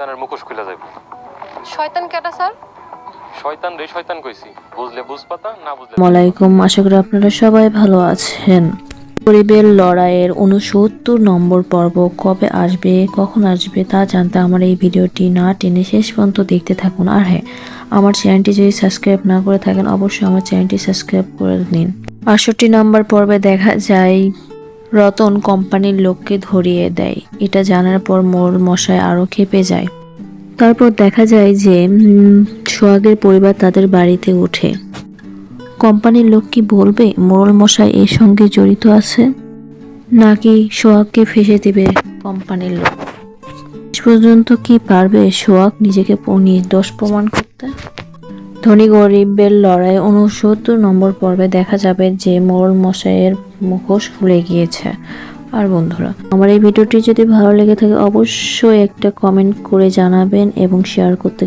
শয়তানের মুখোশ খুলে যাবে। শয়তান কেটা স্যার? শয়তান রে শয়তান কইছি, বুঝলে বুঝপাতা, না বুঝলে। আসসালামাইকুম, আশা করি আপনারা সবাই ভালো আছেন। পরিবের লড়াইয়ের 69 নম্বর পর্ব কবে আসবে, কখন আসবে তা জানতে আমার এই ভিডিওটি না টেনে শেষ পর্যন্ত দেখতে থাকুন। আর হ্যাঁ, আমার চ্যানেলটি যদি সাবস্ক্রাইব না করে থাকেন অবশ্যই আমার চ্যানেলটি সাবস্ক্রাইব করে নিন। 68 নম্বর পর্বে দেখা যায় রতন কোম্পানির লোককে ধরিয়ে দেয়। এটা জানার পর মোড়ল মশাই আরো ক্ষেপে যায়। তারপর দেখা যায় যে সোহাগের পরিবার তাদের বাড়িতে ওঠে। কোম্পানির লোক কি বলবে মোড়ল মশাই এর সঙ্গে জড়িত আছে, নাকি সোহাগকে ফেঁসে দিবে কোম্পানির লোক? শেষ পর্যন্ত কি পারবে সোহাগ নিজেকে নির্দোষ প্রমাণ করতে? ধনী গরিবের লড়াই 69 নম্বর পর্বে দেখা যাবে যে মোড়ল মশাইয়ের মুখোশ খুলে গিয়েছে। আর বন্ধুরা, আমার এই ভিডিওটি যদি ভালো লেগে থাকে অবশ্যই একটা কমেন্ট করে জানাবেন এবং শেয়ার করতে